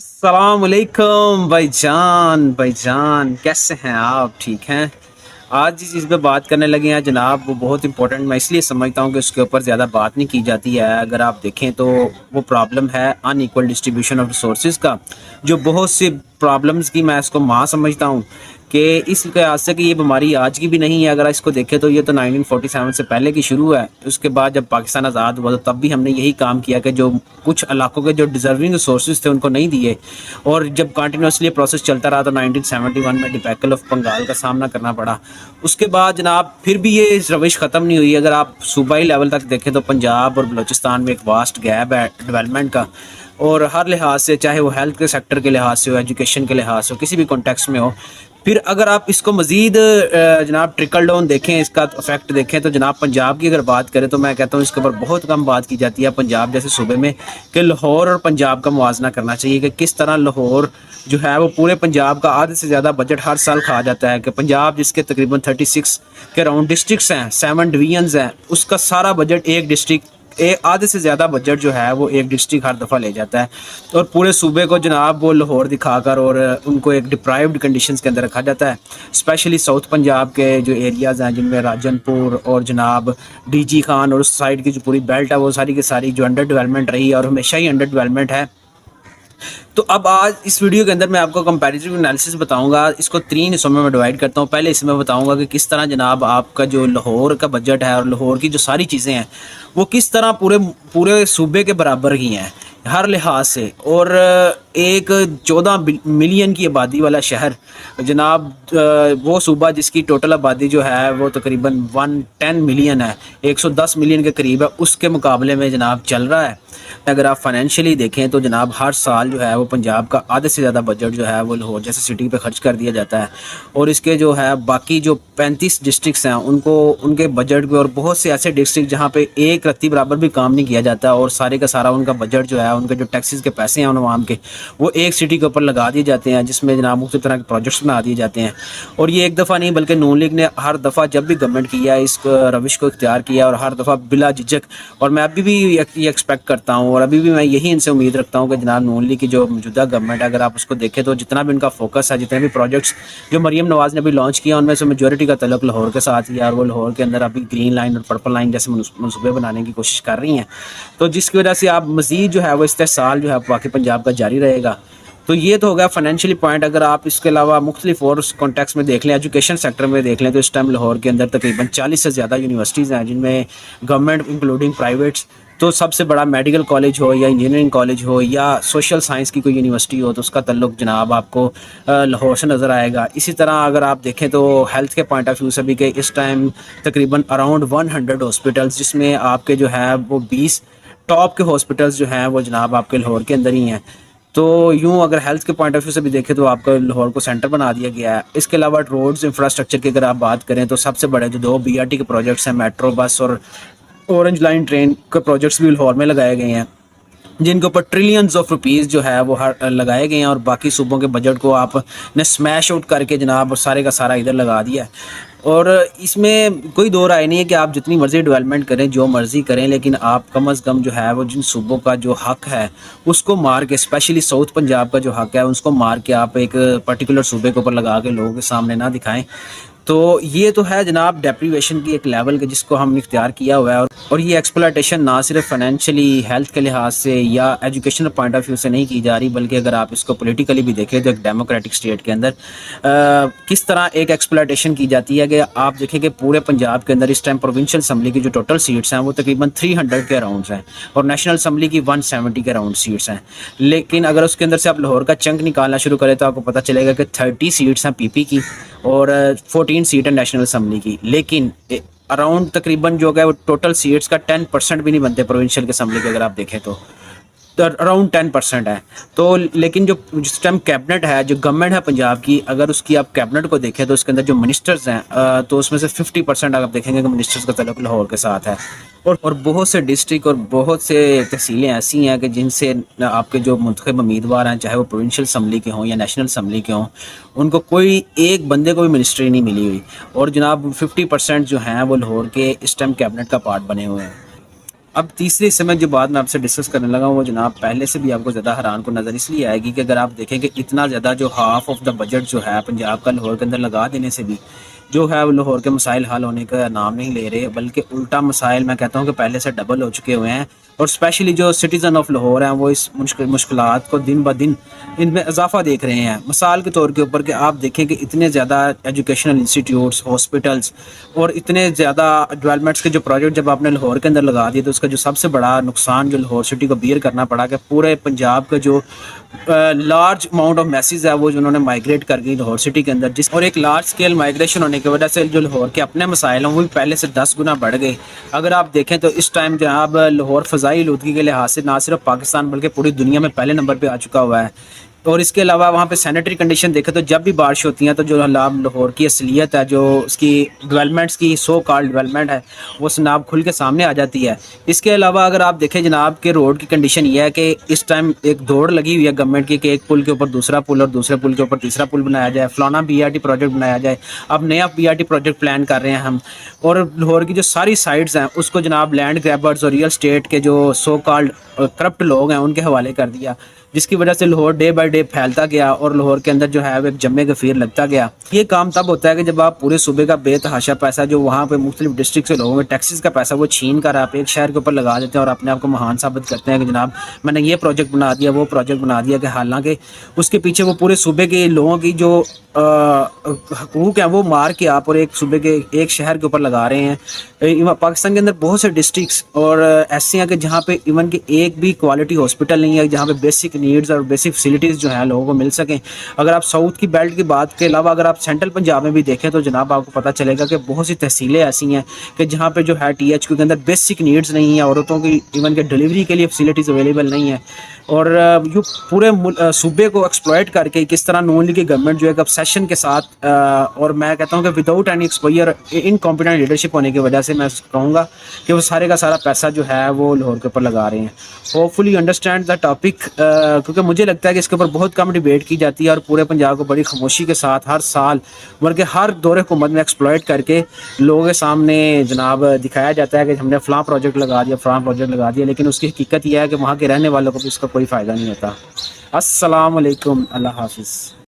अस्सलाम वालेकुम भाईजान कैसे हैं आप? ठीक हैं। आज जिस चीज़ पे बात करने लगे हैं जनाब, वो बहुत इंपॉर्टेंट मैं इसलिए समझता हूँ कि उसके ऊपर ज़्यादा बात नहीं की जाती है। अगर आप देखें तो वो प्रॉब्लम है अनइक्वल डिस्ट्रीब्यूशन ऑफ रिसोर्सेज का, जो बहुत सी प्रॉब्लम्स की मैं इसको माँ समझता हूँ कि इस लिहाज से कि ये बीमारी आज की भी नहीं है। अगर इसको देखें तो ये तो 1947 से पहले की शुरू है। उसके बाद जब पाकिस्तान आज़ाद हुआ तो तब भी हमने यही काम किया कि जो कुछ इलाकों के जो डिज़र्विंग रिसोर्सेज थे उनको नहीं दिए, और जब कंटिन्यूसली प्रोसेस चलता रहा तो 1971 में डिबैकल ऑफ बंगाल का सामना करना पड़ा। उसके बाद जनाब फिर भी ये रविश ख़त्म नहीं हुई। अगर आप सूबाई लेवल तक देखें तो पंजाब और बलूचिस्तान में एक वास्ट गैप है डेवलपमेंट का, और हर लिहाज से, चाहे वो हेल्थ के सेक्टर के लिहाज से हो, एजुकेशन के लिहाज से हो, किसी भी कॉन्टेक्स्ट में हो। फिर अगर आप इसको मज़ीद जनाब ट्रिकल डाउन देखें, इसका इफेक्ट देखें, तो जनाब पंजाब की अगर बात करें तो मैं कहता हूँ इसके ऊपर बहुत कम बात की जाती है पंजाब जैसे सूबे में, कि लाहौर और पंजाब का मुवाजना करना चाहिए कि किस तरह लाहौर जो है वो पूरे पंजाब का आधे से ज़्यादा बजट हर साल खा जाता है। कि पंजाब जिसके तकरीबन 36 के राउंड डिस्ट्रिक्ट्स हैं, 7 डिवीजन्स हैं, उसका सारा बजट एक डिस्ट्रिक्ट आधे से ज़्यादा बजट जो है वो एक डिस्ट्रिक्ट हर दफ़ा ले जाता है, और पूरे सूबे को जनाब वो लाहौर दिखाकर और उनको एक डिप्राइव्ड कंडीशंस के अंदर रखा जाता है। स्पेशली साउथ पंजाब के जो एरियाज़ हैं जिनमें राजनपुर और जनाब डीजी खान और उस साइड की जो पूरी बेल्ट है वो सारी की सारी जो अंडर डेवलपमेंट रही है और हमेशा ही अंडर डेवलपमेंट है। तो अब आज इस वीडियो के अंदर मैं आपको कंपैरेटिव एनालिसिस बताऊंगा। इसको 3 हिस्सों में मैं डिवाइड करता हूं। पहले इसमें बताऊंगा कि किस तरह जनाब आपका जो लाहौर का बजट है और लाहौर की जो सारी चीज़ें हैं वो किस तरह पूरे पूरे सूबे के बराबर की हैं हर लिहाज से, और एक 14 मिलियन की आबादी वाला शहर जनाब, वो सूबा जिसकी टोटल आबादी जो है वो तकरीबन 110 मिलियन है, 110 मिलियन के करीब है, उसके मुकाबले में जनाब चल रहा है। अगर आप फाइनेंशियली देखें तो जनाब हर साल जो है वो पंजाब का आधे से ज़्यादा बजट जो है वो लाहौर जैसे सिटी पे खर्च कर दिया जाता है, और इसके जो है बाकी जो 35 डिस्ट्रिक्ट्स हैं उनको उनके बजट पे, और बहुत से ऐसे डिस्ट्रिक्ट जहाँ पे एक रत्ती बराबर भी काम नहीं किया जाता और सारे का सारा उनका बजट जो है, उनके जो टैक्सेस के पैसे हैं उन आवाम के, वो एक सिटी के ऊपर लगा दिए जाते हैं, जिसमें जनाब मुख्तलिफ तरह के प्रोजेक्ट्स बना दिए जाते हैं। और ये एक दफ़ा नहीं बल्कि नून लीग ने हर दफ़ा जब भी गवर्नमेंट किया इस रविश को इख्तियार किया, और हर दफ़ा बिला झिझक, और मैं अभी भी ये एक्सपेक्ट करता हूँ और अभी भी मैं यही इनसे उम्मीद रखता हूँ कि जनाब नून लीग की जो मौजूदा गवर्नमेंट है, अगर आप उसको देखें तो जितना भी उनका फोकस है, जितने भी प्रोजेक्ट्स जो मरीम नवाज़ ने अभी लॉन्च किया, उनमें से मेजोरिटी का तल्लुक लाहौर के साथ ही है, और वो लाहौर के अंदर अभी ग्रीन लाइन और पर्पल लाइन जैसे मनसूबे बनाने की कोशिश कर रही हैं। तो जिसकी वजह से आप मज़ीद जो है वो इस्तेहसाल जो है बाकी पंजाब का जारी रहेगा। तो ये तो हो गया फाइनेंशियली पॉइंट। अगर आप इसके अलावा मुख्तलिफ और कॉन्टेक्स्ट में देख लें, एजुकेशन सेक्टर में देख लें, तो इस टाइम लाहौर के अंदर तकरीबन 40 से ज़्यादा यूनिवर्सिटीज़ हैं, जिनमें गवर्नमेंट इंक्लूडिंग प्राइवेट्स। तो सबसे बड़ा मेडिकल कॉलेज हो या इंजीनियरिंग कॉलेज हो या सोशल साइंस की कोई यूनिवर्सिटी हो तो उसका तल्लुक जनाब आपको लाहौर से नज़र आएगा। इसी तरह अगर आप देखें तो हेल्थ के पॉइंट ऑफ व्यू से भी कि इस टाइम तकरीबन अराउंड 100 हॉस्पिटल्स, जिसमें आपके जो है वो 20 टॉप के हॉस्पिटल्स जो हैं वो जनाब आपके लाहौर के अंदर ही हैं। तो यूँ अगर हेल्थ के पॉइंट ऑफ व्यू से भी देखें तो आपका लाहौर को सेंटर बना दिया गया है। इसके अलावा रोड्स इंफ्रास्ट्रक्चर की अगर आप बात करें तो सबसे बड़े जो 2 बीआरटी के प्रोजेक्ट्स हैं, मेट्रो बस और ऑरेंज लाइन ट्रेन के प्रोजेक्ट्स भी लाहौर में लगाए गए हैं, जिनके ऊपर ट्रिलियंस ऑफ रुपीज़ जो है वो हर लगाए गए हैं, और बाकी सूबों के बजट को आपने स्मैश आउट करके जनाब सारे का सारा इधर लगा दिया है। और इसमें कोई दो राय नहीं है कि आप जितनी मर्ज़ी डेवलपमेंट करें, जो मर्ज़ी करें, लेकिन आप कम अज़ कम जो है वो जिन सूबों का जो हक़ है उसको मार के, स्पेशली साउथ पंजाब का जो हक़ है उसको मार के आप एक पर्टिकुलर सूबे के ऊपर लगा के लोगों के सामने ना दिखाएं। तो ये तो है जनाब डेप्रीवेशन की एक लेवल के जिसको हमने इख्तियार किया हुआ है, और ये एक्सप्लॉयटेशन ना सिर्फ फाइनेंशियली हेल्थ के लिहाज से या एजुकेशनल पॉइंट ऑफ व्यू से नहीं की जा रही, बल्कि अगर आप इसको पॉलिटिकली भी देखें तो एक डेमोक्रेटिक स्टेट के अंदर किस तरह एक एक्सप्लॉयटेशन की जाती है। कि आप देखें कि पूरे पंजाब के अंदर इस टाइम प्रोविंशियल असम्बली की जो टोटल सीट्स हैं वो तकरीबन 300 के अराउंड हैं, और नेशनल असम्बली की 170 के अराउंड सीट्स हैं। लेकिन अगर उसके अंदर से आप लाहौर का चंक निकालना शुरू करें तो आपको पता चलेगा कि 30 सीट्स हैं पीपी की और 14 सीट है नेशनल असम्बली की। लेकिन अराउंड तकरीबन जो है वो टोटल सीट्स का 10% भी नहीं बनते प्रोविंशियल असम्बली के, अगर आप देखें तो अराउंड 10% है। तो लेकिन जो जिस टाइम कैबिनेट है, जो गवर्नमेंट है पंजाब की, अगर उसकी आप कैबिनेट को देखें तो उसके अंदर जो मिनिस्टर्स हैं तो उसमें से 50% आप देखेंगे कि मिनिस्टर्स का तल्लुक लाहौर के साथ है। और बहुत से डिस्ट्रिक्ट और बहुत से तहसीलें ऐसी हैं कि जिनसे आपके जो मुंतखब उम्मीदवार हैं, चाहे वो प्रोविंशियल असम्बली के हों या नेशनल असम्बली के हों, उनको कोई एक बंदे को भी मिनिस्ट्री नहीं मिली हुई, और जनाब 50% जो हैं वो लाहौर के इस टाइम कैबिनेट का पार्ट बने हुए हैं। اب تیسری حصے میں جو بات میں آپ سے ڈسکس کرنے لگا ہوں وہ جناب پہلے سے بھی آپ کو زیادہ حیران کو نظر اس لیے آئے گی کہ اگر آپ دیکھیں کہ اتنا زیادہ جو ہاف آف دا بجٹ جو ہے پنجاب کا لاہور کے اندر لگا دینے سے بھی جو ہے وہ لاہور کے مسائل حل ہونے کا نام نہیں لے رہے، بلکہ الٹا مسائل میں کہتا ہوں کہ پہلے سے ڈبل ہو چکے ہوئے ہیں، اور اسپیشلی جو سٹیزن آف لاہور ہیں وہ اس مشکلات کو دن بدن ان میں اضافہ دیکھ رہے ہیں۔ مثال کے طور کے اوپر کہ آپ دیکھیں کہ اتنے زیادہ ایجوکیشنل انسٹیٹیوٹس، ہاسپٹلس اور اتنے زیادہ ڈیولپمنٹس کے جو پروجیکٹ جب آپ نے لاہور کے اندر لگا دیے تو اس کا جو سب سے بڑا نقصان جو لاہور سٹی کو بیئر کرنا پڑا کہ پورے پنجاب کا جو لارج اماؤنٹ آف میسز ہے وہ جو انہوں نے مائگریٹ کر گئی لاہور سٹی کے اندر، جس اور ایک لارج اسکیل مائگریشن ہونے کی وجہ سے جو لاہور کے اپنے مسائل ہیں وہ بھی پہلے سے 10 گنا بڑھ گئے۔ اگر آپ دیکھیں تو اس ٹائم جناب لاہور فضائی آلودگی کے لحاظ سے نہ صرف پاکستان بلکہ پوری دنیا میں پہلے نمبر پہ آ چکا ہوا ہے، اور اس کے علاوہ وہاں پہ سینیٹری کنڈیشن دیکھیں تو جب بھی بارش ہوتی ہیں تو جو لاہور کی اصلیت ہے، جو اس کی ڈیولپمنٹس کی سو کال ڈیولپمنٹ ہے وہ جناب کھل کے سامنے آ جاتی ہے۔ اس کے علاوہ اگر آپ دیکھیں جناب کہ روڈ کی کنڈیشن یہ ہے کہ اس ٹائم ایک دوڑ لگی ہوئی ہے گورنمنٹ کی کہ ایک پل کے اوپر دوسرا پل اور دوسرے پل کے اوپر تیسرا پل بنایا جائے، فلانا بی آر ٹی پروجیکٹ بنایا جائے۔ اب نیا B R T project plan کر رہے ہیں ہم، اور لاہور کی جو ساری سائٹس ہیں اس کو جناب لینڈ گریبرز اور ریئل اسٹیٹ کے جو سو کالڈ کرپٹ لوگ ہیں ان کے حوالے کر دیا، جس کی وجہ سے لاہور ڈے بائی ڈے پھیلتا گیا اور لاہور کے اندر جو ہے وہ ایک جمع غفیر لگتا گیا۔ یہ کام تب ہوتا ہے کہ جب آپ پورے صوبے کا بے تحاشا پیسہ جو وہاں پہ مختلف ڈسٹرکٹ سے لوگوں کے ٹیکسز کا پیسہ وہ چھین کر آپ ایک شہر کے اوپر لگا دیتے ہیں اور اپنے آپ کو مہان ثابت کرتے ہیں کہ جناب میں نے یہ پروجیکٹ بنا دیا، وہ پروجیکٹ بنا دیا، کہ حالانکہ اس کے پیچھے وہ پورے صوبے کے لوگوں کی جو حقوق ہیں وہ مار کے آپ اور ایک صوبے کے ایک شہر کے اوپر لگا رہے ہیں۔ پاکستان کے اندر بہت سے ڈسٹرکٹس اور ایسے ہیں کہ جہاں پہ ایون کہ ایک بھی کوالٹی ہاسپٹل نہیں ہے جہاں پہ بیسک نیڈز اور بیسک فیسلٹیز جو ہیں لوگوں کو مل سکیں۔ اگر آپ ساؤتھ کی بیلٹ کی بات کے علاوہ اگر آپ سینٹرل پنجاب میں بھی دیکھیں تو جناب آپ کو پتہ چلے گا کہ بہت سی تحصیلیں ایسی ہیں کہ جہاں پہ جو ہے ٹی ایچ کیو کے اندر بیسک نیڈز نہیں ہیں، عورتوں کی ایون کہ ڈلیوری کے لیے فیسلٹیز اویلیبل نہیں ہیں، اور یہ پورے صوبے کو ایکسپلائٹ کر کے کس طرح نون لیگ کی گورنمنٹ جو ہے obsession کے ساتھ اور میں کہتا ہوں کہ without any exposure incompetent leadership ہونے کی وجہ سے میں کہوں گا کہ وہ سارے کا سارا پیسہ جو ہے وہ لاہور کے اوپر لگا رہے ہیں۔ Hope fully understand the topic, کیونکہ مجھے لگتا ہے کہ اس کے اوپر بہت کم ڈیبیٹ کی جاتی ہے اور پورے پنجاب کو بڑی خاموشی کے ساتھ ہر سال بلکہ ہر دور حکومت میں ایکسپلائٹ کر کے لوگوں کے سامنے جناب دکھایا جاتا ہے کہ ہم نے فلاں پروجیکٹ لگا دیا، فلاں پروجیکٹ لگا دیا، لیکن اس کی حقیقت یہ ہے کہ وہاں کے رہنے والوں کو بھی اس کا کوئی فائدہ نہیں ہوتا۔ السلام علیکم، اللہ حافظ۔